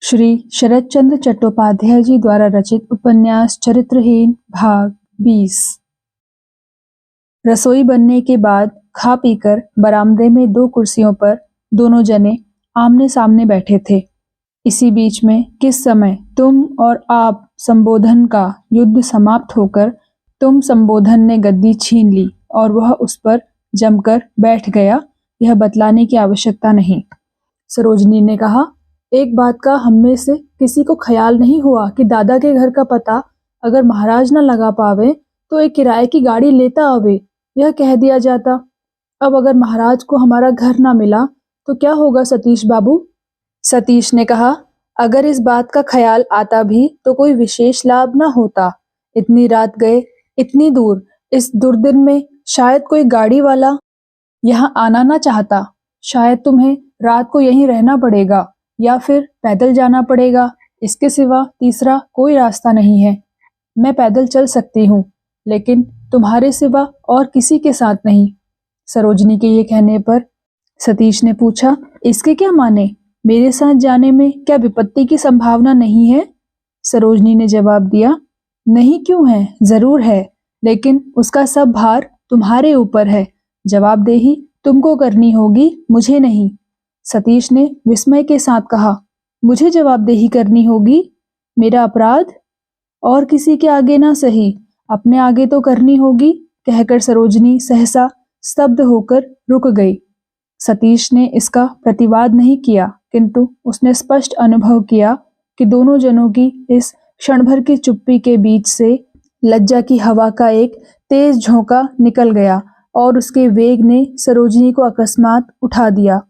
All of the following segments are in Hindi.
श्री शरतचंद्र चट्टोपाध्याय जी द्वारा रचित उपन्यास चरित्रहीन भाग 20। रसोई बनने के बाद खा पीकर बरामदे में 2 कुर्सियों पर दोनों जने आमने सामने बैठे थे। इसी बीच में किस समय तुम और आप संबोधन का युद्ध समाप्त होकर तुम संबोधन ने गद्दी छीन ली और वह उस पर जमकर बैठ गया, यह बतलाने की आवश्यकता नहीं। सरोजनी ने कहा, एक बात का हम में से किसी को ख्याल नहीं हुआ कि दादा के घर का पता अगर महाराज न लगा पावे तो एक किराए की गाड़ी लेता आवे, यह कह दिया जाता। अब अगर महाराज को हमारा घर ना मिला तो क्या होगा सतीश बाबू? सतीश ने कहा, अगर इस बात का ख्याल आता भी तो कोई विशेष लाभ न होता। इतनी रात गए, इतनी दूर, इस दुर्दिन में शायद कोई गाड़ी वाला यहाँ आना ना चाहता। शायद तुम्हें रात को यहीं रहना पड़ेगा या फिर पैदल जाना पड़ेगा। इसके सिवा तीसरा कोई रास्ता नहीं है। मैं पैदल चल सकती हूँ, लेकिन तुम्हारे सिवा और किसी के साथ नहीं। सरोजनी के ये कहने पर सतीश ने पूछा, इसके क्या माने? मेरे साथ जाने में क्या विपत्ति की संभावना नहीं है? सरोजनी ने जवाब दिया, नहीं क्यों है, जरूर है, लेकिन उसका सब भार तुम्हारे ऊपर है। जवाबदेही तुमको करनी होगी, मुझे नहीं। सतीश ने विस्मय के साथ कहा, मुझे जवाबदेही करनी होगी? मेरा अपराध? और किसी के आगे ना सही, अपने आगे तो करनी होगी, कहकर सरोजनी सहसा स्तब्ध होकर रुक गई। सतीश ने इसका प्रतिवाद नहीं किया, किंतु उसने स्पष्ट अनुभव किया कि दोनों जनों की इस क्षण भर की चुप्पी के बीच से लज्जा की हवा का एक तेज झोंका निकल गया और उसके वेग ने सरोजनी को अकस्मात उठा दिया।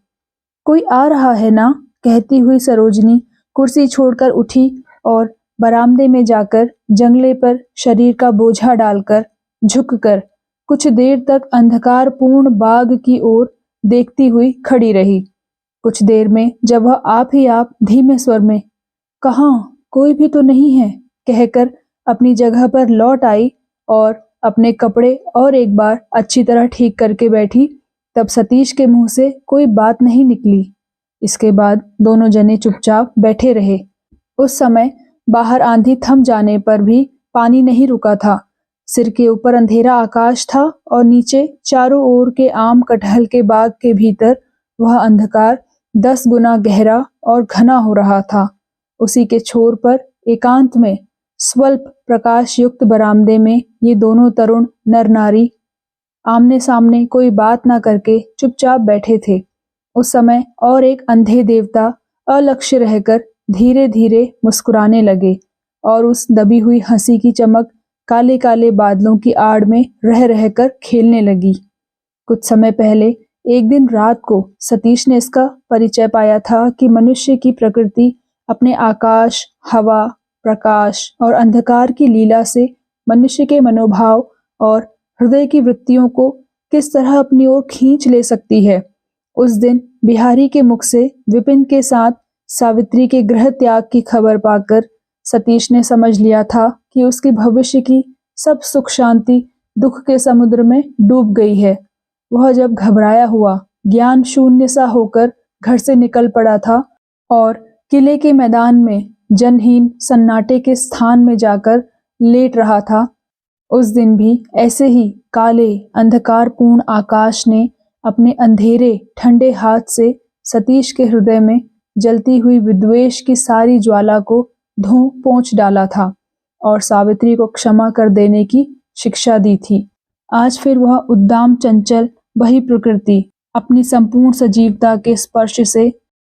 कोई आ रहा है ना? कहती हुई सरोजनी कुर्सी छोड़कर उठी और बरामदे में जाकर जंगले पर शरीर का बोझा डालकर झुककर कुछ देर तक अंधकारपूर्ण बाग की ओर देखती हुई खड़ी रही। कुछ देर में जब वह आप ही आप धीमे स्वर में, कहाँ, कोई भी तो नहीं है, कहकर अपनी जगह पर लौट आई और अपने कपड़े और एक बार अच्छी तरह ठीक करके बैठी, तब सतीश के मुंह से कोई बात नहीं निकली। इसके बाद दोनों जने चुपचाप बैठे रहे। उस समय बाहर आंधी थम जाने पर भी पानी नहीं रुका था। सिर के ऊपर अंधेरा आकाश था और नीचे चारों ओर के आम कटहल के बाग के भीतर वह अंधकार 10 गुना गहरा और घना हो रहा था। उसी के छोर पर एकांत में स्वल्प प्रकाश युक्त बरामदे में ये दोनों तरुण नर नारी आमने सामने कोई बात ना करके चुपचाप बैठे थे। उस समय और एक अंधे देवता अलक्ष्य रहकर धीरे धीरे मुस्कुराने लगे और उस दबी हुई हंसी की चमक काले काले बादलों की आड़ में रह रहकर खेलने लगी। कुछ समय पहले एक दिन रात को सतीश ने इसका परिचय पाया था कि मनुष्य की प्रकृति अपने आकाश, हवा, प्रकाश और अंधकार की लीला से मनुष्य के मनोभाव और हृदय की वृत्तियों को किस तरह अपनी ओर खींच ले सकती है। उस दिन बिहारी के मुख से विपिन के साथ सावित्री के गृह त्याग की खबर पाकर सतीश ने समझ लिया था कि उसकी भविष्य की सब सुख शांति दुख के समुद्र में डूब गई है। वह जब घबराया हुआ, ज्ञान शून्य सा होकर घर से निकल पड़ा था और किले के मैदान में जनहीन सन्नाटे के स्थान में जाकर लेट रहा था, उस दिन भी ऐसे ही काले अंधकारपूर्ण आकाश ने अपने अंधेरे ठंडे हाथ से सतीश के हृदय में जलती हुई विद्वेष की सारी ज्वाला को धों पोंछ डाला था और सावित्री को क्षमा कर देने की शिक्षा दी थी। आज फिर वह उद्दाम चंचल वही प्रकृति अपनी संपूर्ण सजीवता के स्पर्श से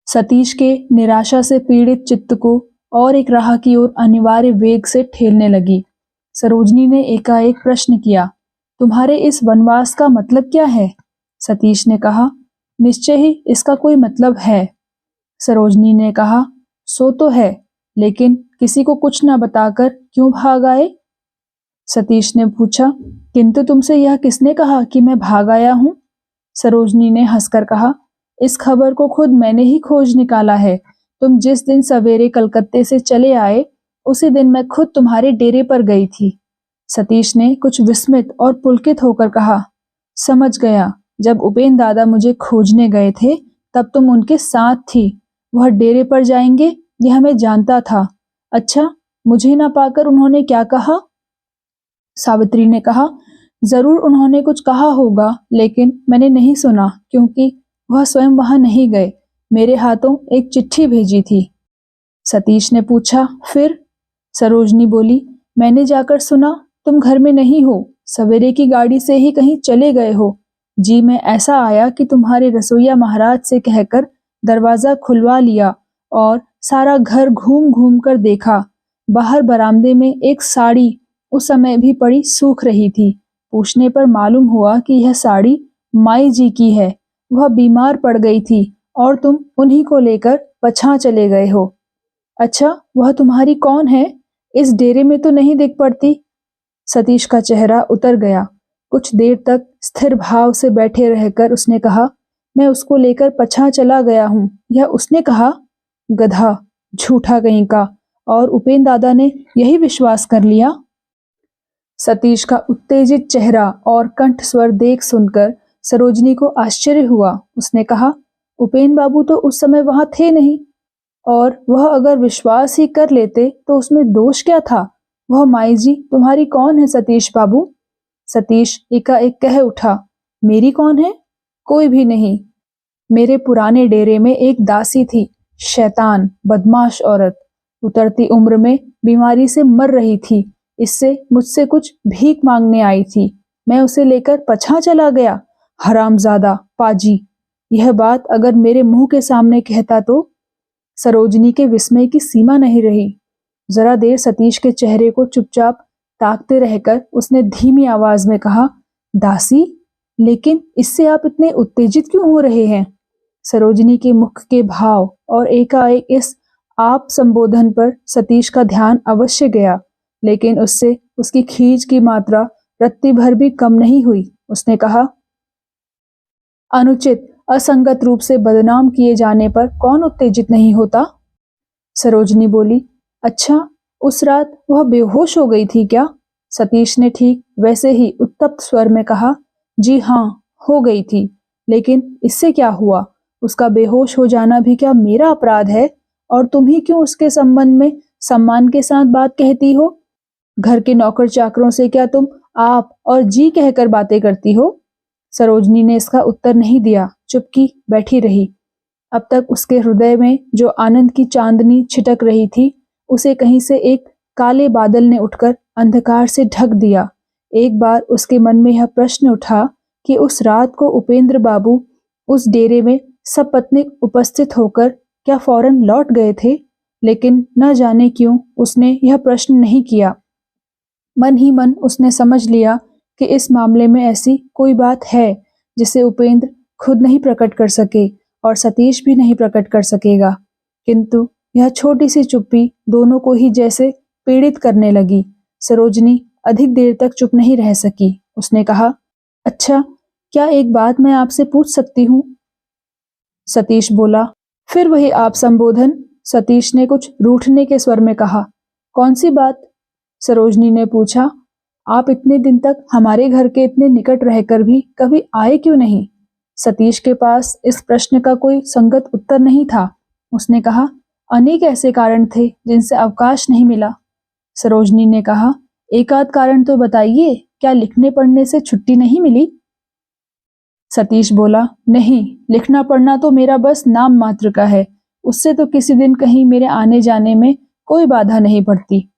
सतीश के निराशा से पीड़ित चित्त को और एक राह की ओर अनिवार्य वेग से ठेलने लगी। सरोजनी ने एकाएक प्रश्न किया, तुम्हारे इस वनवास का मतलब क्या है? सतीश ने कहा, निश्चय ही इसका कोई मतलब है। सरोजनी ने कहा, सो तो है, लेकिन किसी को कुछ न बताकर क्यों भाग आए? सतीश ने पूछा, किंतु तुमसे यह किसने कहा कि मैं भाग आया हूँ? सरोजनी ने हंसकर कहा, इस खबर को खुद मैंने ही खोज निकाला है। तुम जिस दिन सवेरे कलकत्ते से चले आए उसी दिन मैं खुद तुम्हारे डेरे पर गई थी। सतीश ने कुछ विस्मित और पुलकित होकर कहा, समझ गया, जब उपेंद्र दादा मुझे खोजने गए थे तब तुम उनके साथ थी। वह डेरे पर जाएंगे यह मैं जानता था। अच्छा, मुझे ना पाकर उन्होंने क्या कहा? सावित्री ने कहा, जरूर उन्होंने कुछ कहा होगा, लेकिन मैंने नहीं सुना क्योंकि वह स्वयं वहां नहीं गए। मेरे हाथों एक चिट्ठी भेजी थी। सतीश ने पूछा, फिर? सरोजनी बोली, मैंने जाकर सुना तुम घर में नहीं हो, सवेरे की गाड़ी से ही कहीं चले गए हो। जी मैं ऐसा आया कि तुम्हारे रसोइया महाराज से कहकर दरवाजा खुलवा लिया और सारा घर घूम घूम कर देखा। बाहर बरामदे में एक साड़ी उस समय भी पड़ी सूख रही थी। पूछने पर मालूम हुआ कि यह साड़ी माई जी की है। वह बीमार पड़ गई थी और तुम उन्हीं को लेकर पछा चले गए हो। अच्छा, वह तुम्हारी कौन है? इस डेरे में तो नहीं दिख पड़ती। सतीश का चेहरा उतर गया। कुछ देर तक स्थिर भाव से बैठे रहकर उसने कहा, मैं उसको लेकर पछा चला गया हूँ। यह उसने कहा? गधा, झूठा कहीं का। और उपेंद्र दादा ने यही विश्वास कर लिया? सतीश का उत्तेजित चेहरा और कंठ स्वर देख सुनकर सरोजनी को आश्चर्य हुआ। उसने कहा, उपेंद्र बाबू तो उस समय वहां थे नहीं, और वह अगर विश्वास ही कर लेते तो उसमें दोष क्या था? वह माई जी तुम्हारी कौन है सतीश बाबू? सतीश एकाएक कह उठा, मेरी कौन है? कोई भी नहीं। मेरे पुराने डेरे में एक दासी थी, शैतान बदमाश औरत, उतरती उम्र में बीमारी से मर रही थी। इससे मुझसे कुछ भीख मांगने आई थी। मैं उसे लेकर पछा चला गया। हरामजादा पाजी। यह बात अगर मेरे मुंह के सामने कहता तो? सरोजनी के विस्मय की सीमा नहीं रही। जरा देर सतीश के चेहरे को चुपचाप ताकते रहकर उसने धीमी आवाज में कहा, दासी? लेकिन इससे आप इतने उत्तेजित क्यों हो रहे हैं? सरोजनी के मुख के भाव और एकाएक इस आप संबोधन पर सतीश का ध्यान अवश्य गया, लेकिन उससे उसकी खींच की मात्रा रत्ती भर भी कम नहीं हुई। उसने कहा, अनुचित असंगत रूप से बदनाम किए जाने पर कौन उत्तेजित नहीं होता? सरोजनी बोली, अच्छा, उस रात वह बेहोश हो गई थी क्या? सतीश ने ठीक वैसे ही उत्तप्त स्वर में कहा, जी हाँ, हो गई थी। लेकिन इससे क्या हुआ? उसका बेहोश हो जाना भी क्या मेरा अपराध है? और तुम ही क्यों उसके संबंध में सम्मान के साथ बात कहती हो? घर के नौकर चाकरों से क्या तुम आप और जी कहकर बातें करती हो? सरोजनी ने इसका उत्तर नहीं दिया, चुपकी बैठी रही। अब तक उसके हृदय में जो आनंद की चांदनी छिटक रही थी, उसे कहीं से एक काले बादल ने उठकर अंधकार से ढक दिया। एक बार उसके मन में यह प्रश्न उठा कि उस रात को उपेंद्र बाबू उस डेरे में सपत्नीक उपस्थित होकर क्या फौरन लौट गए थे? लेकिन न जाने क्यों उसने यह प्रश्न नहीं किया। मन ही मन उसने समझ लिया कि इस मामले में ऐसी कोई बात है जिसे उपेंद्र खुद नहीं प्रकट कर सके और सतीश भी नहीं प्रकट कर सकेगा। किंतु यह छोटी सी चुप्पी दोनों को ही जैसे पीड़ित करने लगी। सरोजनी अधिक देर तक चुप नहीं रह सकी। उसने कहा, अच्छा, क्या एक बात मैं आपसे पूछ सकती हूँ? सतीश बोला। फिर वही आप संबोधन? सतीश ने कुछ रूठने के स्वर में कहा। कौन सी बात? सरोजनी ने पूछा। आप इतने दिन तक हमारे घर के इतने निकट रहकर भी कभी आए क्यों नहीं? सतीश के पास इस प्रश्न का कोई संगत उत्तर नहीं था। उसने कहा, अनेक ऐसे कारण थे जिनसे अवकाश नहीं मिला। सरोजनी ने कहा, एक आध कारण तो बताइए, क्या लिखने पढ़ने से छुट्टी नहीं मिली? सतीश बोला, नहीं, लिखना पढ़ना तो मेरा बस नाम मात्र का है। उससे तो किसी दिन कहीं मेरे आने जाने में कोई बाधा नहीं पड़ती।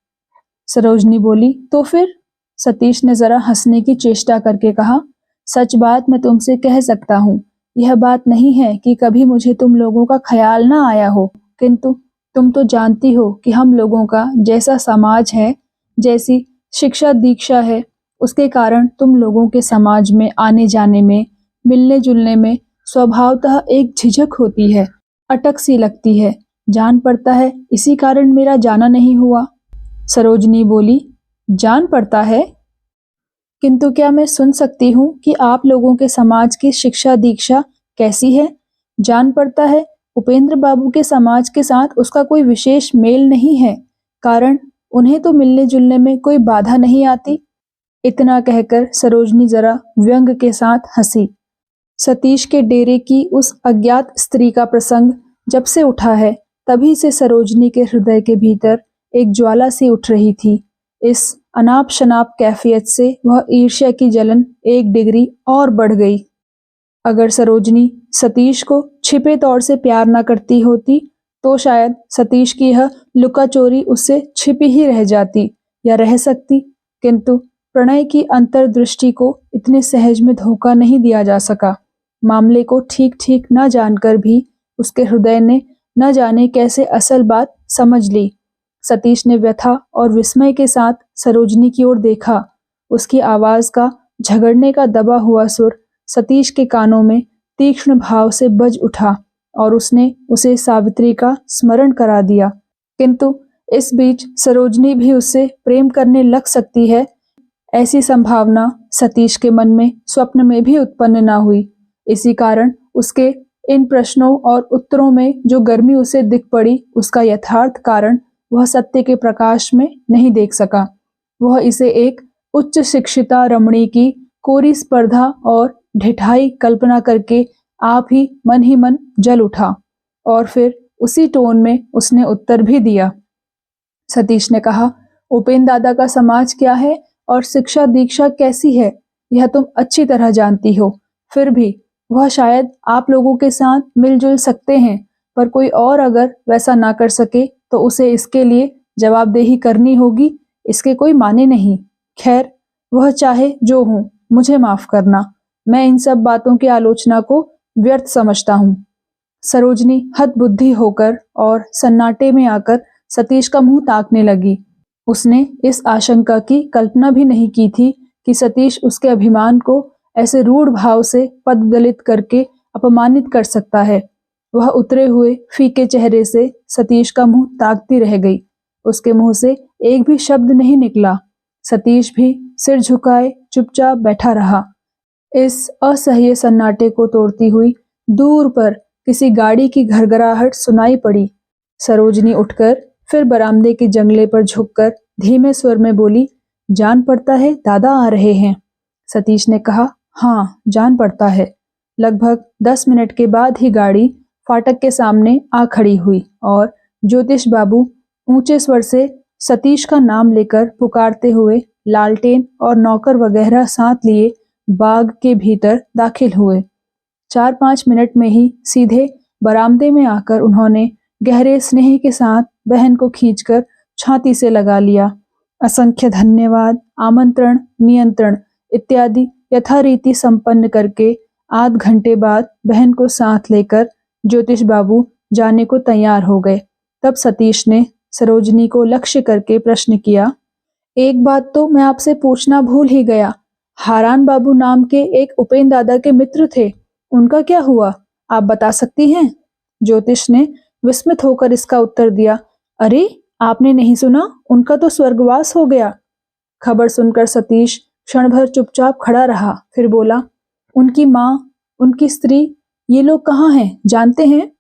सरोजनी बोली, तो फिर? सतीश ने जरा हंसने की चेष्टा करके कहा, सच बात मैं तुमसे कह सकता हूँ। यह बात नहीं है कि कभी मुझे तुम लोगों का ख्याल ना आया हो, किंतु तुम तो जानती हो कि हम लोगों का जैसा समाज है, जैसी शिक्षा दीक्षा है, उसके कारण तुम लोगों के समाज में आने जाने में, मिलने जुलने में स्वभावतः एक झिझक होती है, अटक सी लगती है। जान पड़ता है इसी कारण मेरा जाना नहीं हुआ। सरोजनी बोली, जान पड़ता है? किंतु क्या मैं सुन सकती हूँ कि आप लोगों के समाज की शिक्षा दीक्षा कैसी है? जान पड़ता है उपेंद्र बाबू के समाज के साथ उसका कोई विशेष मेल नहीं है, कारण उन्हें तो मिलने जुलने में कोई बाधा नहीं आती। इतना कहकर सरोजनी जरा व्यंग के साथ हंसी। सतीश के डेरे की उस अज्ञात स्त्री का प्रसंग जब से उठा है, तभी से सरोजनी के हृदय के भीतर एक ज्वाला सी उठ रही थी। इस अनाप शनाप कैफियत से वह ईर्ष्या की जलन 1 डिग्री और बढ़ गई। अगर सरोजनी सतीश को छिपे तौर से प्यार न करती होती तो शायद सतीश की यह लुका चोरी उससे छिपी ही रह जाती या रह सकती, किंतु प्रणय की अंतर्दृष्टि को इतने सहज में धोखा नहीं दिया जा सका। मामले को ठीक ठीक न जानकर भी उसके हृदय ने न जाने कैसे असल बात समझ ली। सतीश ने व्यथा और विस्मय के साथ सरोजनी की ओर देखा। उसकी आवाज का झगड़ने का दबा हुआ सुर सतीश के कानों में तीक्ष्ण भाव से बज उठा और उसने उसे सावित्री का स्मरण करा दिया। किंतु इस बीच सरोजनी भी उससे प्रेम करने लग सकती है, ऐसी संभावना सतीश के मन में स्वप्न में भी उत्पन्न न हुई। इसी कारण उसके इन प्रश्नों और उत्तरों में जो गर्मी उसे दिख पड़ी, उसका यथार्थ कारण वह सत्य के प्रकाश में नहीं देख सका। वह इसे एक उच्च शिक्षिता रमणी की कोरी स्पर्धा और ढिठाई कल्पना करके आप ही मन जल उठा और फिर उसी टोन में उसने उत्तर भी दिया। सतीश ने कहा, उपेंद्र दादा का समाज क्या है और शिक्षा दीक्षा कैसी है यह तुम अच्छी तरह जानती हो। फिर भी वह शायद आप लोगों के साथ मिलजुल सकते हैं, पर कोई और अगर वैसा ना कर सके तो उसे इसके लिए जवाबदेही करनी होगी। इसके कोई माने नहीं। खैर, वह चाहे जो हो, मुझे माफ करना। मैं इन सब बातों की आलोचना को व्यर्थ समझता हूँ। सरोजनी हतबुद्धि होकर और सन्नाटे में आकर सतीश का मुंह ताकने लगी। उसने इस आशंका की कल्पना भी नहीं की थी कि सतीश उसके अभिमान को ऐसे रूढ़ भाव से पददलित करके अपमानित कर सकता है। वह उतरे हुए फीके चेहरे से सतीश का मुंह ताकती रह गई। उसके मुंह से एक भी शब्द नहीं निकला। सतीश भी सिर झुकाए चुपचाप बैठा रहा। इस असह्य सन्नाटे को तोड़ती हुई दूर पर किसी गाड़ी की घरघराहट सुनाई पड़ी। सरोजनी उठकर फिर बरामदे के जंगले पर झुककर धीमे स्वर में बोली, जान पड़ता है दादा आ रहे हैं। सतीश ने कहा, हाँ जान पड़ता है। लगभग 10 मिनट के बाद ही गाड़ी फाटक के सामने आ खड़ी हुई और ज्योतिष बाबू ऊंचे स्वर से सतीश का नाम लेकर पुकारते हुए लालटेन और नौकर वगैरह साथ लिए बाग के भीतर दाखिल हुए। 4-5 मिनट में ही सीधे बरामदे में आकर उन्होंने गहरे स्नेह के साथ बहन को खींचकर छाती से लगा लिया। असंख्य धन्यवाद, आमंत्रण, नियंत्रण इत्यादि यथारीति संपन्न करके आध घंटे बाद बहन को साथ लेकर ज्योतिष बाबू जाने को तैयार हो गए। तब सतीश ने सरोजनी को लक्ष्य करके प्रश्न किया, एक बात तो मैं आपसे पूछना भूल ही गया। हारान बाबू नाम के एक उपेंद्र दादा के मित्र थे, उनका क्या हुआ, आप बता सकती हैं? ज्योतिष ने विस्मित होकर इसका उत्तर दिया, अरे आपने नहीं सुना, उनका तो स्वर्गवास हो गया। खबर सुनकर सतीश क्षण भर चुपचाप खड़ा रहा, फिर बोला, उनकी माँ, उनकी स्त्री, ये लोग कहाँ हैं, जानते हैं?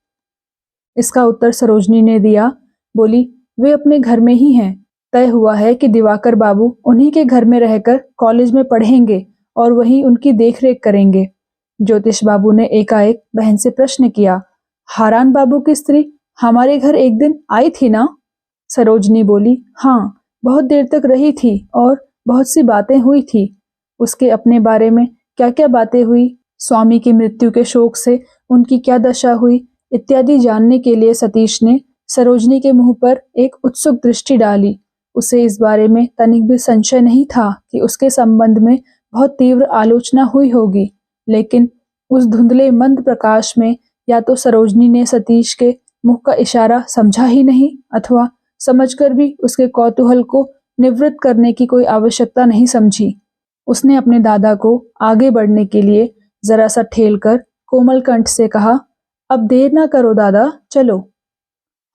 इसका उत्तर सरोजनी ने दिया। बोली, वे अपने घर में ही हैं। तय हुआ है कि दिवाकर बाबू उन्हीं के घर में रहकर कॉलेज में पढ़ेंगे और वहीं उनकी देखरेख करेंगे। ज्योतिष बाबू ने एकाएक बहन से प्रश्न किया, हारान बाबू की स्त्री हमारे घर एक दिन आई थी ना? सरोजनी बोली, हाँ, बहुत देर तक रही थी और बहुत सी बातें हुई थी। उसके अपने बारे में क्या क्या बातें हुई, स्वामी की मृत्यु के शोक से उनकी क्या दशा हुई इत्यादि जानने के लिए सतीश ने सरोजनी के मुंह पर एक उत्सुक दृष्टि डाली। उसे इस बारे में तनिक भी संशय नहीं था कि उसके संबंध में बहुत तीव्र आलोचना हुई होगी, लेकिन उस धुंधले मंद प्रकाश में या तो सरोजनी ने सतीश के मुख का इशारा समझा ही नहीं अथवा समझकर भी उसके कौतूहल को निवृत्त करने की कोई आवश्यकता नहीं समझी। उसने अपने दादा को आगे बढ़ने के लिए जरा सा ठेलकर कोमल कंठ से कहा, अब देर ना करो दादा, चलो।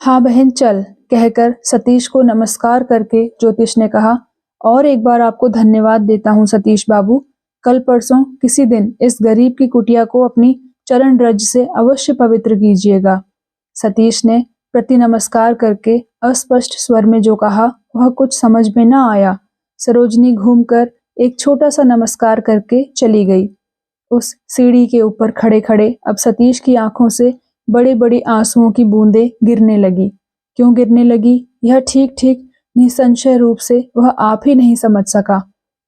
हाँ बहन चल, कहकर सतीश को नमस्कार करके ज्योतिष ने कहा, और एक बार आपको धन्यवाद देता हूँ सतीश बाबू। कल परसों किसी दिन इस गरीब की कुटिया को अपनी चरण रज से अवश्य पवित्र कीजिएगा। सतीश ने प्रति नमस्कार करके अस्पष्ट स्वर में जो कहा वह कुछ समझ में न आया। सरोजनी घूमकर एक छोटा सा नमस्कार करके चली गई। उस सीढ़ी के ऊपर खड़े खड़े अब सतीश की आंखों से बड़ी बड़ी आंसुओं की बूंदें गिरने लगी। क्यों गिरने लगी, यह ठीक ठीक निसंशय रूप से वह आप ही नहीं समझ सका,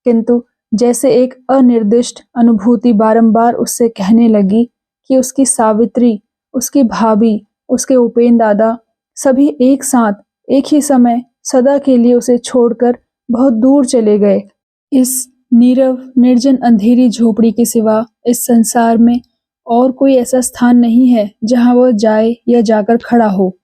किंतु जैसे एक अनिर्दिष्ट अनुभूति बारंबार उससे कहने लगी कि उसकी सावित्री, उसकी भाभी, उसके उपेन दादा सभी एक साथ एक ही समय सदा के लिए उसे छोड़कर बहुत दूर चले गए। इस नीरव निर्जन अंधेरी झोपड़ी के सिवा इस संसार में और कोई ऐसा स्थान नहीं है जहां वह जाए या जाकर खड़ा हो।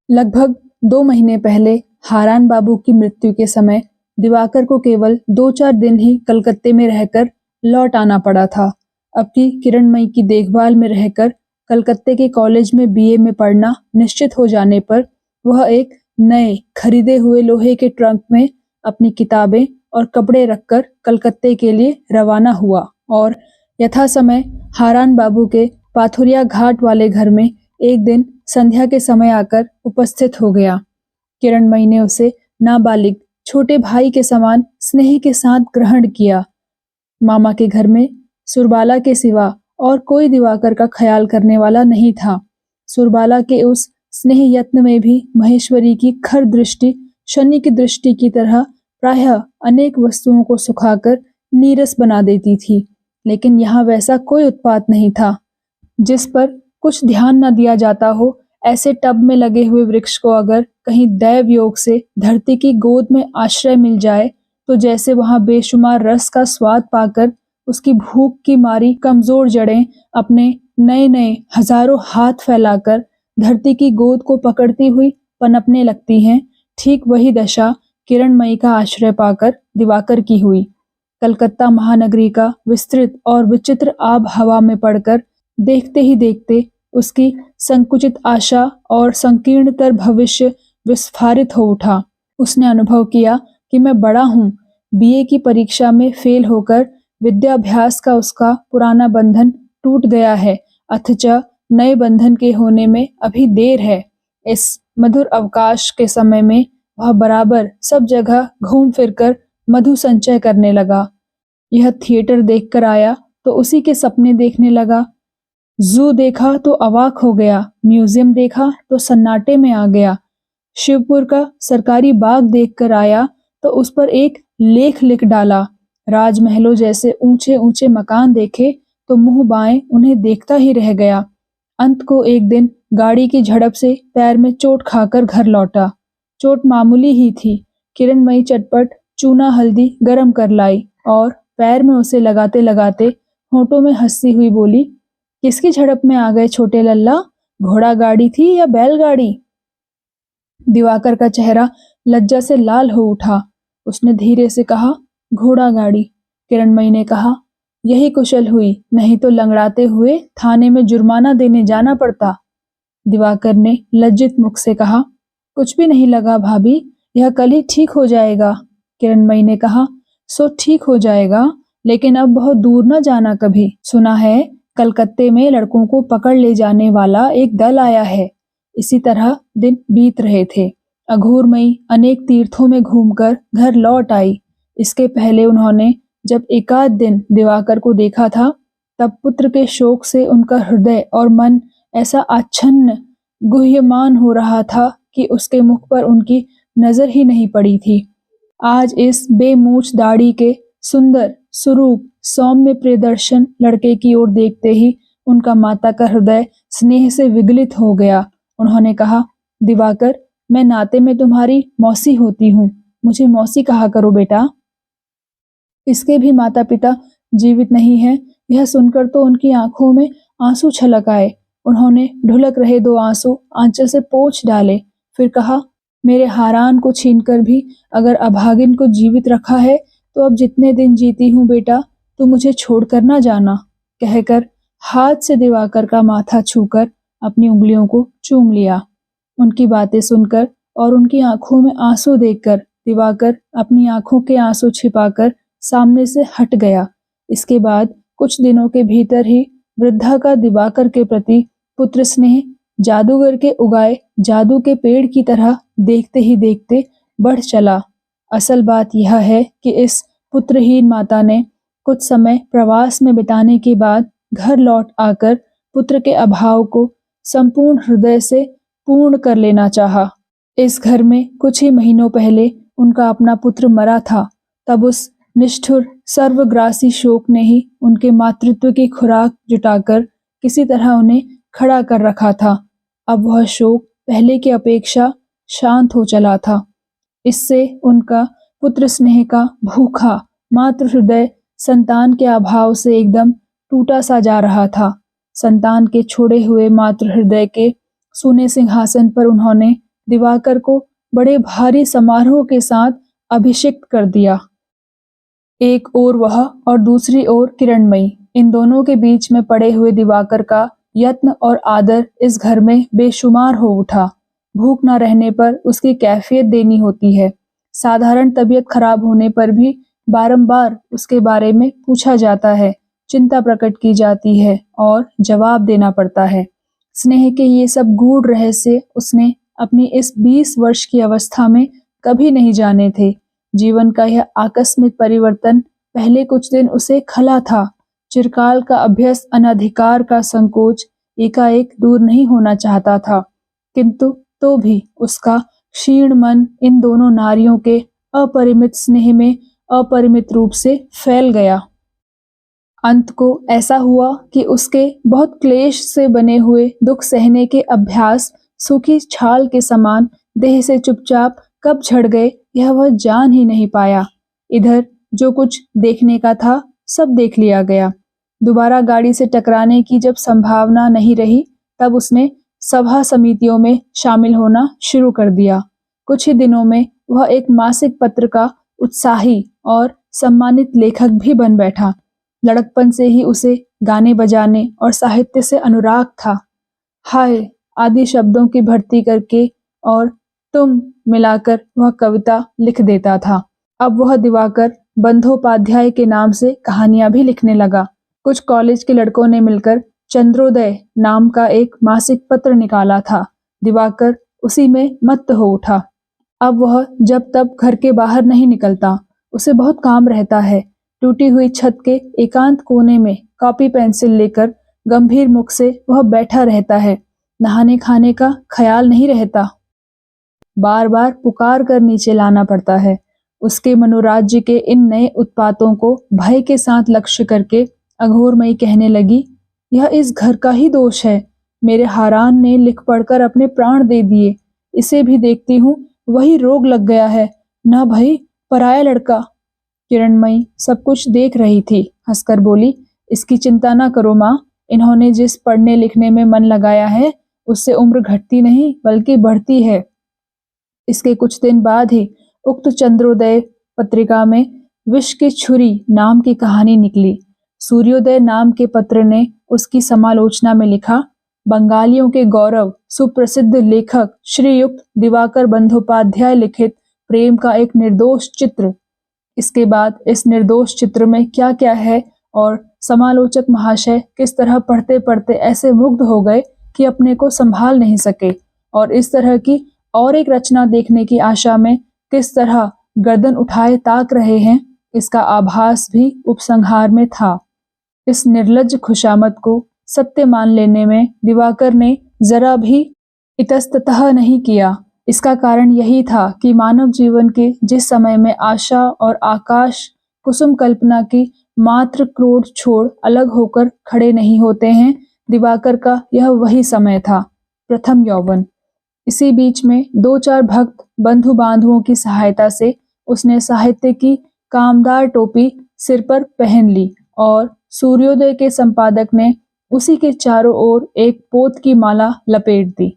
लगभग 2 महीने पहले हारान बाबू की मृत्यु के समय दिवाकर को केवल 2-4 दिन ही कलकत्ते में रहकर लौट आना पड़ा था। अब की किरणमयी की देखभाल में रहकर कलकत्ते के कॉलेज में बीए में पढ़ना निश्चित हो जाने पर वह एक नए खरीदे हुए लोहे के ट्रंक में अपनी किताबें और कपड़े रखकर कलकत्ते के लिए रवाना हुआ और यथा समय हारान बाबू के पाथुरिया घाट वाले घर में एक दिन संध्या के समय आकर उपस्थित हो गया। किरणमयी ने उसे नाबालिग छोटे भाई के समान स्नेह के साथ ग्रहण किया। मामा के घर में सुरबाला के सिवा और कोई दिवाकर का ख्याल करने वाला नहीं था। सुरबाला के उस स्नेह यत्न में भी महेश्वरी की खर दृष्टि शनि की दृष्टि की तरह प्रायः अनेक वस्तुओं को सुखाकर नीरस बना देती थी, लेकिन यहाँ वैसा कोई उत्पात नहीं था जिस पर कुछ ध्यान न दिया जाता हो। ऐसे टब में लगे हुए वृक्ष को अगर कहीं दैव योग से धरती की गोद में आश्रय मिल जाए तो जैसे वहां बेशुमार रस का स्वाद पाकर उसकी भूख की मारी कमजोर जड़ें अपने नए नए हजारों हाथ फैलाकर धरती की गोद को पकड़ती हुई पनपने लगती हैं, ठीक वही दशा किरणमयी का आश्रय पाकर दिवाकर की हुई। कलकत्ता महानगरी का विस्तृत और विचित्र आब हवा में पड़कर देखते ही देखते उसकी संकुचित आशा और संकीर्णतर भविष्य विस्फारित हो उठा। उसने अनुभव किया कि मैं बड़ा हूँ। बीए की परीक्षा में फेल होकर विद्याभ्यास का उसका पुराना बंधन टूट गया है, अथच नए बंधन के होने में अभी देर है। इस मधुर अवकाश के समय में वह बराबर सब जगह घूम फिरकर मधु संचय करने लगा। यह थिएटर देखकर आया तो उसी के सपने देखने लगा, जू देखा तो अवाक हो गया, म्यूजियम देखा तो सन्नाटे में आ गया, शिवपुर का सरकारी बाग देखकर आया तो उस पर एक लेख लिख डाला, राजमहलों जैसे ऊंचे ऊंचे मकान देखे तो मुंह बाएं उन्हें देखता ही रह गया। अंत को एक दिन गाड़ी की झड़प से पैर में चोट खाकर घर लौटा। चोट मामूली ही थी। किरणमयी चटपट चूना हल्दी गरम कर लाई और पैर में उसे लगाते लगाते होठों में हंसती हुई बोली, किसकी झड़प में आ गए छोटे लल्ला, घोड़ा गाड़ी थी या बैलगाड़ी? दिवाकर का चेहरा लज्जा से लाल हो उठा। उसने धीरे से कहा, घोड़ा गाड़ी। किरणमयी ने कहा, यही कुशल हुई, नहीं तो लंगड़ाते हुए थाने में जुर्माना देने जाना पड़ता। दिवाकर ने लज्जित मुख से कहा, कुछ भी नहीं लगा भाभी, यह कल ही ठीक हो जाएगा। किरणमयी ने कहा, सो ठीक हो जाएगा, लेकिन अब बहुत दूर न जाना कभी। सुना है कलकत्ते में लड़कों को पकड़ ले जाने वाला एक दल आया है। इसी तरह दिन बीत रहे थे। अघोरमयी अनेक तीर्थों में घूमकर घर लौट आई। इसके पहले उन्होंने जब एकाध दिन दिवाकर को देखा था, तब पुत्र के शोक से उनका हृदय और मन ऐसा आच्छन्न गुह्यमान हो रहा था कि उसके मुख पर उनकी नजर ही नहीं पड़ी थी। आज इस बेमूछ दाढ़ी के सुंदर सुरूप सौम्य प्रियदर्शन लड़के की ओर देखते ही उनका माता का हृदय स्नेह से विगलित हो गया। उन्होंने कहा, दिवाकर, मैं नाते में तुम्हारी मौसी होती हूँ, मुझे मौसी कहा करो बेटा। इसके भी माता पिता जीवित नहीं है। यह सुनकर तो उनकी आंखों में आंसू छलक आए। उन्होंने ढुलक रहे 2 आंसू आंचल से पोंछ डाले, फिर कहा, मेरे हारान को छीनकर भी अगर अभागिन को जीवित रखा है तो अब जितने दिन जीती हूँ बेटा, तो मुझे छोड़कर ना जाना। कहकर हाथ से दिवाकर का माथा छूकर अपनी उंगलियों को चूम लिया। उनकी बातें सुनकर और उनकी आंखों में आंसू देखकर दिवाकर अपनी आंखों के आंसू छिपाकर सामने से हट गया। इसके बाद कुछ दिनों के भीतर ही वृद्धा का दिवाकर के प्रति पुत्र स्नेह जादूगर के उगाए जादू के पेड़ की तरह देखते ही देखते बढ़ चला। असल बात यह है कि इस पुत्रहीन माता ने कुछ समय प्रवास में बिताने के बाद घर लौट आकर पुत्र के अभाव को संपूर्ण हृदय से पूर्ण कर लेना चाहा। इस घर में कुछ ही महीनों पहले उनका अपना पुत्र मरा था। तब उस निष्ठुर सर्वग्रासी शोक ने ही उनके मातृत्व की खुराक जुटाकर किसी तरह उन्हें खड़ा कर रखा था। अब वह शोक पहले की अपेक्षा शांत हो चला था। इससे उनका पुत्र स्नेह का भूखा मातृ हृदय संतान के अभाव से एकदम टूटा सा जा रहा था। संतान के छोड़े हुए मातृ हृदय के सूने सिंहासन पर उन्होंने दिवाकर को बड़े भारी समारोह के साथ अभिषिक्त कर दिया। एक ओर वह और दूसरी ओर किरणमयी, इन दोनों के बीच में पड़े हुए दिवाकर का यत्न और आदर इस घर में बेशुमार हो उठा। भूख न रहने पर उसकी कैफियत देनी होती है। साधारण तबीयत खराब होने पर भी बारंबार उसके बारे में पूछा जाता है, चिंता प्रकट की जाती है और जवाब देना पड़ता है। स्नेह के ये सब गूढ़ रहस्य उसने अपनी इस 20 वर्ष की अवस्था में कभी नहीं जाने थे। जीवन का यह आकस्मिक परिवर्तन पहले कुछ दिन उसे खला था। चिरकाल का अभ्यस्त अनधिकार का संकोच एकाएक दूर नहीं होना चाहता था, किंतु तो भी उसका क्षीण मन इन दोनों नारियों के अपरिमित स्नेह में अपरिमित रूप से फैल गया। अंत को ऐसा हुआ कि उसके बहुत क्लेश से बने हुए दुख सहने के अभ्यास सूखी छाल के समान देह से चुपचाप कब झड़ गए यह वह जान ही नहीं पाया। इधर जो कुछ देखने का था सब देख लिया गया। दोबारा गाड़ी से टकराने की जब संभावना नहीं रही तब उसने सभा समितियों में शामिल होना शुरू कर दिया। कुछ ही दिनों में वह एक मासिक पत्र का उत्साही और सम्मानित लेखक भी बन बैठा। लड़कपन से ही उसे गाने बजाने और साहित्य से अनुराग था। हाय आदि शब्दों की भर्ती करके और तुम मिलाकर वह कविता लिख देता था। अब वह दिवाकर बंदोपाध्याय के नाम से कहानियां भी लिखने लगा। कुछ कॉलेज के लड़कों ने मिलकर चंद्रोदय नाम का एक मासिक पत्र निकाला था। दिवाकर उसी में मत्त हो उठा। अब वह जब तब घर के बाहर नहीं निकलता। उसे बहुत काम रहता है। टूटी हुई छत के एकांत कोने में कॉपी पेंसिल लेकर गंभीर मुख से वह बैठा रहता है। नहाने खाने का ख्याल नहीं रहता। बार बार पुकार कर नीचे लाना पड़ता है। उसके मनोराज्य के इन नए उत्पातों को भय के साथ लक्ष्य करके अघोरमयी कहने लगी, यह इस घर का ही दोष है। मेरे हारान ने लिख पढ़कर अपने प्राण दे दिए। इसे भी देखती हूँ वही रोग लग गया है। न भाई पराया लड़का। किरणमयी सब कुछ देख रही थी। हंसकर बोली, इसकी चिंता ना करो माँ। इन्होंने जिस पढ़ने लिखने में मन लगाया है उससे उम्र घटती नहीं बल्कि बढ़ती है। इसके कुछ दिन बाद ही उक्त चंद्रोदय पत्रिका में विष की छुरी नाम की कहानी निकली। सूर्योदय नाम के पत्र ने उसकी समालोचना में लिखा, बंगालियों के गौरव सुप्रसिद्ध लेखक श्रीयुक्त दिवाकर बंदोपाध्याय लिखित प्रेम का एक निर्दोष चित्र। इसके बाद इस निर्दोष चित्र में क्या क्या है और समालोचक महाशय किस तरह पढ़ते पढ़ते ऐसे मुग्ध हो गए कि अपने को संभाल नहीं सके और इस तरह की और एक रचना देखने की आशा में किस तरह गर्दन उठाए ताक रहे हैं, इसका आभास भी उपसंहार में था। इस निर्लज्ज खुशामद को सत्य मान लेने में दिवाकर ने जरा भी इतस्ततः नहीं किया। इसका कारण यही था कि मानव जीवन के जिस समय में आशा और आकाश कुसुम कल्पना की मात्र क्रोध छोड़ अलग होकर खड़े नहीं होते हैं, दिवाकर का यह वही समय था, प्रथम यौवन। इसी बीच में 2-4 भक्त बंधु बांधुओं की सहायता से उसने साहित्य की कामदार टोपी सिर पर पहन ली और सूर्योदय के संपादक ने उसी के चारों ओर एक पोत की माला लपेट दी।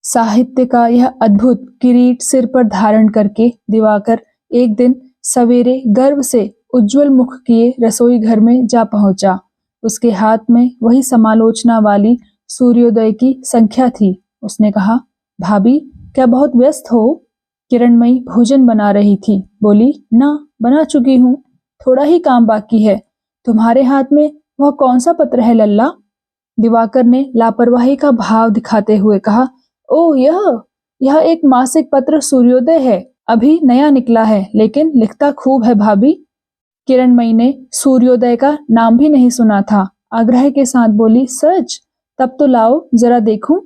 साहित्य का यह अद्भुत किरीट सिर पर धारण करके दिवाकर एक दिन सवेरे गर्व से उज्जवल मुख किए रसोई घर में जा पहुंचा। उसके हाथ में वही समालोचना वाली सूर्योदय की संख्या थी। उसने कहा, भाभी क्या बहुत व्यस्त हो? किरणमयी भोजन बना रही थी। बोली, ना बना चुकी हूँ, थोड़ा ही काम बाकी है। तुम्हारे हाथ में वह कौन सा पत्र है लल्ला? दिवाकर ने लापरवाही का भाव दिखाते हुए कहा, ओ यह एक मासिक पत्र सूर्योदय है, अभी नया निकला है, लेकिन लिखता खूब है भाभी। किरणमयी ने सूर्योदय का नाम भी नहीं सुना था। आग्रह के साथ बोली, सच? तब तो लाओ जरा देखूं।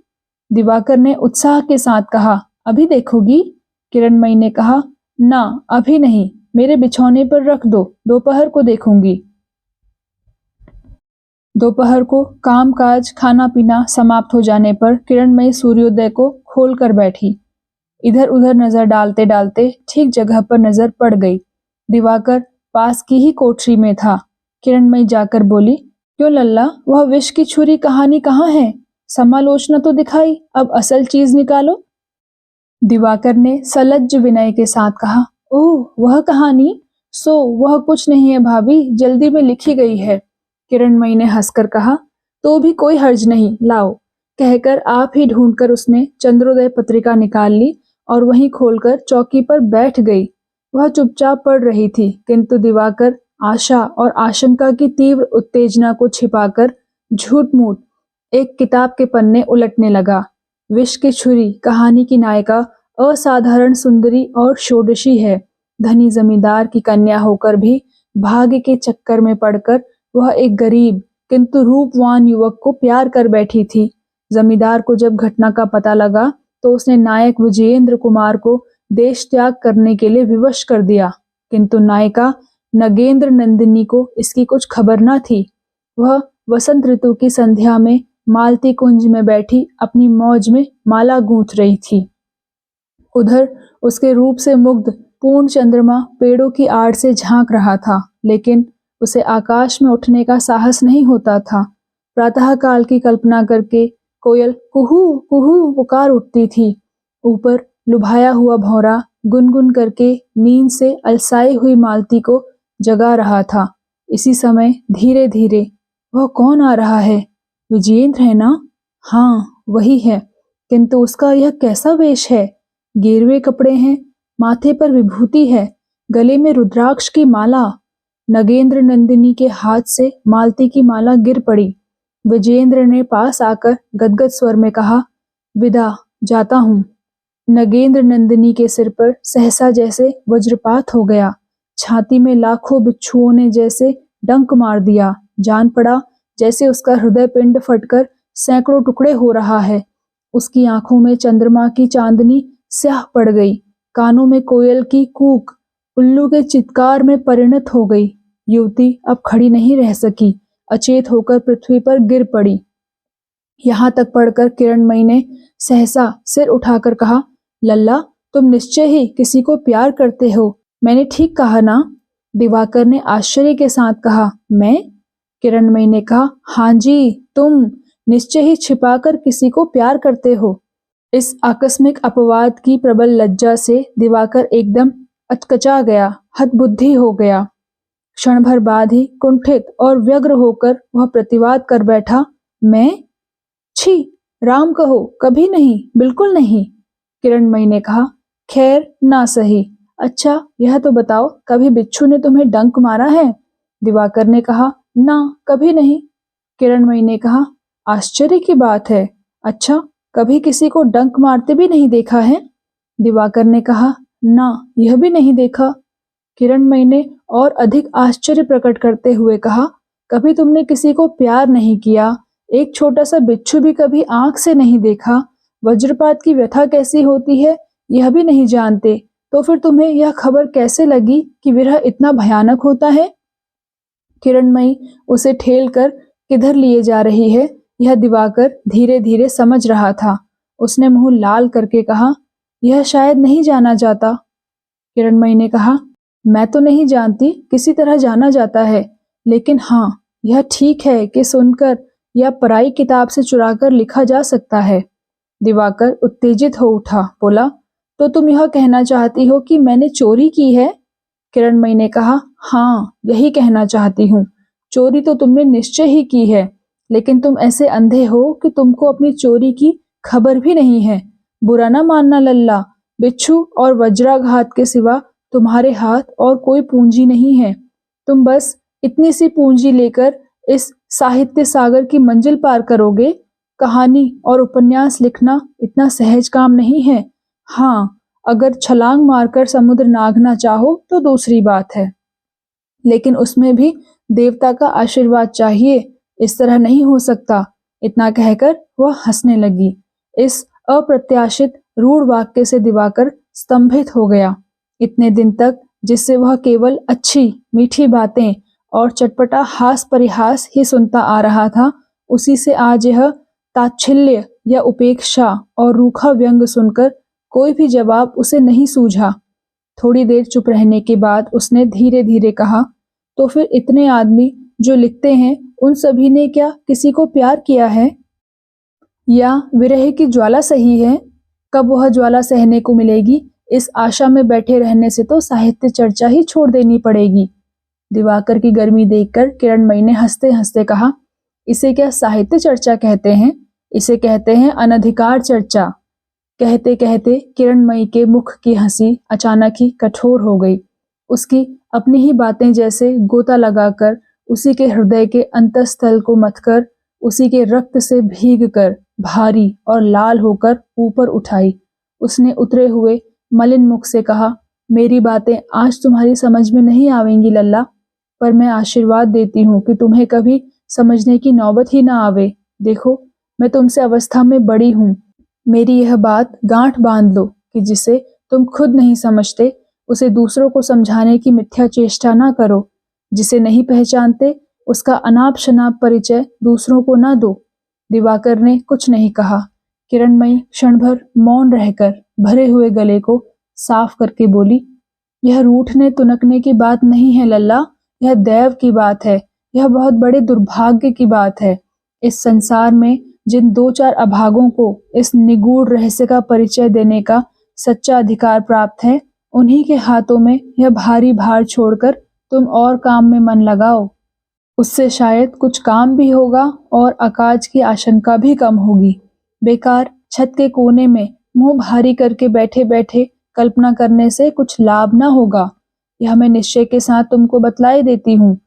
दिवाकर ने उत्साह के साथ कहा, अभी देखोगी? किरणमयी ने कहा, ना अभी नहीं, मेरे बिछौने पर रख दो, दोपहर को देखूंगी। दोपहर को कामकाज खाना पीना समाप्त हो जाने पर किरणमयी सूर्योदय को खोल कर बैठी। इधर उधर नजर डालते डालते ठीक जगह पर नजर पड़ गई। दिवाकर पास की ही कोठरी में था। किरणमयी जाकर बोली, क्यों लल्ला, वह विष की छुरी कहानी कहाँ है? समालोचना तो दिखाई, अब असल चीज निकालो। दिवाकर ने सलज्ज विनय के साथ कहा, ओह वह कहानी, सो वह कुछ नहीं है भाभी, जल्दी में लिखी गई है। किरणमयी ने हंसकर कहा, तो भी कोई हर्ज नहीं, लाओ। कहकर आप ही ढूंढकर उसने चंद्रोदय पत्रिका निकाल ली और वहीं खोलकर चौकी पर बैठ गई। वह चुपचाप पढ़ रही थी, किंतु दिवाकर आशा और आशंका की तीव्र उत्तेजना को छिपाकर झूठ मूठ एक किताब के पन्ने उलटने लगा। विष की छुरी कहानी की नायिका असाधारण सुंदरी और षोडशी है। धनी जमींदार की कन्या होकर भी भाग्य के चक्कर में पड़कर वह एक गरीब किंतु रूपवान युवक को प्यार कर बैठी थी। जमींदार को जब घटना का पता लगा तो उसने नायक विजयेंद्र कुमार को देश त्याग करने के लिए विवश कर दिया, किंतु नायिका नगेंद्र नंदिनी को इसकी कुछ खबर न थी। वह वसंत ऋतु की संध्या में मालती कुंज में बैठी अपनी मौज में माला गूंथ रही थी। उधर उसके रूप से मुग्ध पूर्ण चंद्रमा पेड़ों की आड़ से झांक रहा था, लेकिन उसे आकाश में उठने का साहस नहीं होता था। प्रातः काल की कल्पना करके कोयल कुहू कुहू पुकार उठती थी। ऊपर लुभाया हुआ भौरा गुनगुन करके नींद से अलसाई हुई मालती को जगा रहा था। इसी समय धीरे धीरे, वह कौन आ रहा है? विजयेंद्र है ना? हाँ वही है, किंतु उसका यह कैसा वेश है? गेरुए कपड़े हैं, माथे पर विभूति है, गले में रुद्राक्ष की माला। नगेंद्र नंदिनी के हाथ से मालती की माला गिर पड़ी। विजयेंद्र ने पास आकर गदगद स्वर में कहा, विदा, जाता हूँ। नगेंद्र नंदिनी के सिर पर सहसा जैसे वज्रपात हो गया। छाती में लाखों बिच्छुओं ने जैसे डंक मार दिया। जान पड़ा जैसे उसका हृदय पिंड फटकर सैकड़ों टुकड़े हो रहा है। उसकी आंखों में चंद्रमा की चांदनी स्याह पड़ गई। कानों में कोयल की कूक उल्लू के चित्कार में परिणत हो गई। युवती अब खड़ी नहीं रह सकी, अचेत होकर पृथ्वी पर गिर पड़ी। यहाँ तक पढ़कर किरणमयी ने सहसा सिर उठाकर कहा, लल्ला, तुम निश्चय ही किसी को प्यार करते हो, मैंने ठीक कहा ना? दिवाकर ने आश्चर्य के साथ कहा, मैं? किरणमयी ने कहा, हाँ जी, तुम निश्चय ही छिपाकर किसी को प्यार करते हो। इस आकस्मिक अपवाद की प्रबल लज्जा से दिवाकर एकदम अचकचा गया, हतबुद्धि हो गया। क्षण भर बाद ही कुंठित और व्यग्र होकर वह प्रतिवाद कर बैठा, मैं? छी, राम कहो, कभी नहीं, बिल्कुल नहीं। किरणमयी ने कहा, खैर ना सही। अच्छा यह तो बताओ, कभी बिच्छू ने तुम्हें डंक मारा है? दिवाकर ने कहा, ना कभी नहीं। किरणमयी ने कहा, आश्चर्य की बात है। अच्छा, कभी किसी को डंक मारते भी नहीं देखा है? दिवाकर ने कहा, ना यह भी नहीं देखा। किरणमयी ने और अधिक आश्चर्य प्रकट करते हुए कहा, कभी तुमने किसी को प्यार नहीं किया, एक छोटा सा बिच्छू भी कभी आंख से नहीं देखा, वज्रपात की व्यथा कैसी होती है यह भी नहीं जानते, तो फिर तुम्हें यह खबर कैसे लगी कि विरह इतना भयानक होता है? किरणमयी उसे ठेल कर किधर लिए जा रही है यह दिवाकर धीरे धीरे समझ रहा था। उसने मुंह लाल करके कहा, यह शायद नहीं जाना जाता। किरणमयी ने कहा, मैं तो नहीं जानती, किसी तरह जाना जाता है, लेकिन हाँ यह ठीक है कि सुनकर या पराई किताब से चुराकर लिखा जा सकता है। दिवाकर उत्तेजित हो उठा, बोला, तो तुम यह कहना चाहती हो कि मैंने चोरी की है? किरणमयी ने कहा, हाँ यही कहना चाहती हूँ, चोरी तो तुमने निश्चय ही की है, लेकिन तुम ऐसे अंधे हो कि तुमको अपनी चोरी की खबर भी नहीं है। बुरा ना मानना लल्ला, बिच्छू और वज्राघात के सिवा तुम्हारे हाथ और कोई पूंजी नहीं है। तुम बस इतनी सी पूंजी लेकर इस साहित्य सागर की मंजिल पार करोगे। कहानी और उपन्यास लिखना इतना सहज काम नहीं है। हाँ, अगर छलांग मारकर समुद्र नागना चाहो तो दूसरी बात है, लेकिन उसमें भी देवता का आशीर्वाद चाहिए। इस तरह नहीं हो सकता। इतना कहकर वह हंसने लगी। इस अप्रत्याशित रूढ़ वाक्य से दिवाकर स्तंभित हो गया। इतने दिन तक जिससे वह केवल अच्छी मीठी बातें और चटपटा हास परिहास ही सुनता आ रहा था, उसी से आज यह ताच्छिल्य या उपेक्षा और रूखा व्यंग सुनकर कोई भी जवाब उसे नहीं सूझा। थोड़ी देर चुप रहने के बाद उसने धीरे धीरे कहा, तो फिर इतने आदमी जो लिखते हैं उन सभी ने क्या किसी को प्यार किया है? या विरह की ज्वाला सही है? कब वह ज्वाला सहने को मिलेगी? इस आशा में बैठे रहने से तो साहित्य चर्चा ही छोड़ देनी पड़ेगी। दिवाकर की गर्मी देखकर किरणमयी ने हंसते हंसते कहा, इसे क्या साहित्य चर्चा कहते हैं? इसे कहते हैं अनधिकार चर्चा। कहते कहते किरणमयी के मुख की हंसी अचानक ही कठोर हो गई। उसकी अपनी ही बातें जैसे गोता लगाकर उसी के हृदय के अंतस्थल को मथकर उसी के रक्त से भीग कर भारी और लाल होकर ऊपर उठाई। उसने उतरे हुए मलिन मुख से कहा, मेरी बातें आज तुम्हारी समझ में नहीं आवेंगी लल्ला, पर मैं आशीर्वाद देती हूँ कि तुम्हें कभी समझने की नौबत ही ना आवे। देखो, मैं तुमसे अवस्था में बड़ी हूँ। मेरी यह बात गांठ बांध लो कि जिसे तुम खुद नहीं समझते उसे दूसरों को समझाने की मिथ्या चेष्टा ना करो। जिसे नहीं पहचानते उसका अनाप शनाप परिचय दूसरों को ना दो। दिवाकर ने कुछ नहीं कहा। किरणमयी क्षण भर मौन रहकर भरे हुए गले को साफ करके बोली, यह रूठने तुनकने की बात नहीं है लल्ला, यह दैव की बात है। यह बहुत बड़े दुर्भाग्य की बात है। इस संसार में जिन दो चार अभागों को इस निगूढ़ रहस्य का परिचय देने का सच्चा अधिकार प्राप्त है, उन्हीं के हाथों में यह भारी भार छोड़कर तुम और काम में मन लगाओ। उससे शायद कुछ काम भी होगा और अकाज की आशंका भी कम होगी। बेकार छत के कोने में मुंह भारी करके बैठे बैठे कल्पना करने से कुछ लाभ ना होगा। यह मैं निश्चय के साथ तुमको बतलाई देती हूँ।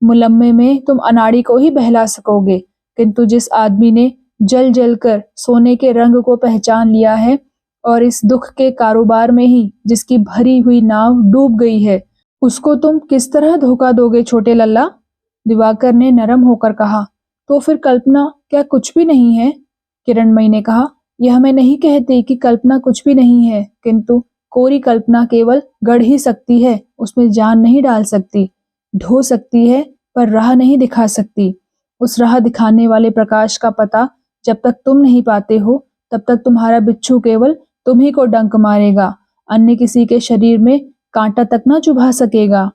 मुलम्मे में तुम अनाड़ी को ही बहला सकोगे, किंतु जिस आदमी ने जल जल कर सोने के रंग को पहचान लिया है और इस दुख के कारोबार में ही जिसकी भरी हुई नाव डूब गई है, उसको तुम किस तरह धोखा दोगे छोटे लल्ला? दिवाकर ने नरम होकर कहा, तो फिर कल्पना क्या कुछ भी नहीं है? किरणमयी ने कहा, यह मैं नहीं कहती कि कल्पना कुछ भी नहीं है, किंतु कोरी कल्पना केवल गढ़ ही सकती है, उसमें जान नहीं डाल सकती। ढो सकती है पर राह नहीं दिखा सकती। उस राह दिखाने वाले प्रकाश का पता जब तक तुम नहीं पाते हो, तब तक तुम्हारा बिच्छू केवल तुम ही को डंक मारेगा, अन्य किसी के शरीर में कांटा तक न चुभा सकेगा।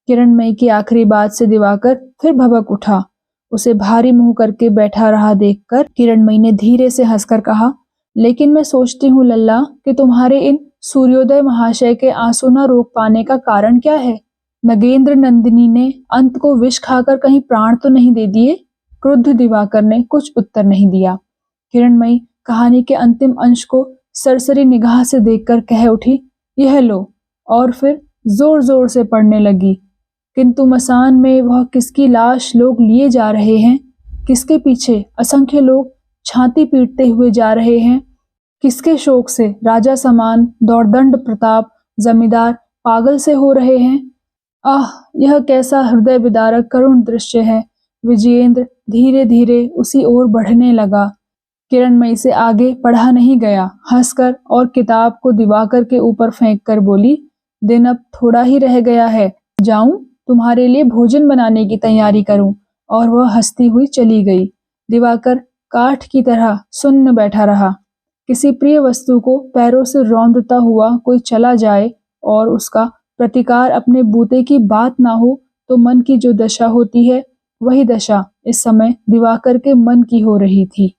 किरणमयी की आखिरी बात से दिवाकर फिर भभक उठा। उसे भारी मुंह करके बैठा रहा देखकर किरणमयी ने धीरे से हंसकर कहा, लेकिन मैं सोचती हूँ लल्ला कि तुम्हारे इन सूर्योदय महाशय के आंसू न रोक पाने का कारण क्या है? नगेंद्र नंदिनी ने अंत को विष खाकर कहीं प्राण तो नहीं दे दिए? क्रुद्ध दिवाकर ने कुछ उत्तर नहीं दिया। किरणमयी कहानी के अंतिम अंश को सरसरी निगाह से देखकर कह उठी, यह लो, और फिर जोर जोर से पढ़ने लगी। किंतु मसान में वह किसकी लाश लोग लिए जा रहे हैं? किसके पीछे असंख्य लोग छाती पीटते हुए जा रहे हैं? किसके शोक से राजा समान दौर्दंड प्रताप जमींदार पागल से हो रहे हैं? आह, यह कैसा हृदय विदारक करुण दृश्य है। विजयेंद्र धीरे धीरे उसी ओर बढ़ने लगा। किरणमयी से आगे पढ़ा नहीं गया। हंसकर और किताब को दिवाकर के ऊपर फेंक कर बोली, दिन अब थोड़ा ही रह गया है, जाऊं तुम्हारे लिए भोजन बनाने की तैयारी करूं। और वह हंसती हुई चली गई। दिवाकर काठ की तरह सुन्न बैठा रहा। किसी प्रिय वस्तु को पैरों से रौंदता हुआ कोई चला जाए और उसका प्रतिकार अपने बूते की बात ना हो तो मन की जो दशा होती है, वही दशा इस समय दिवाकर के मन की हो रही थी।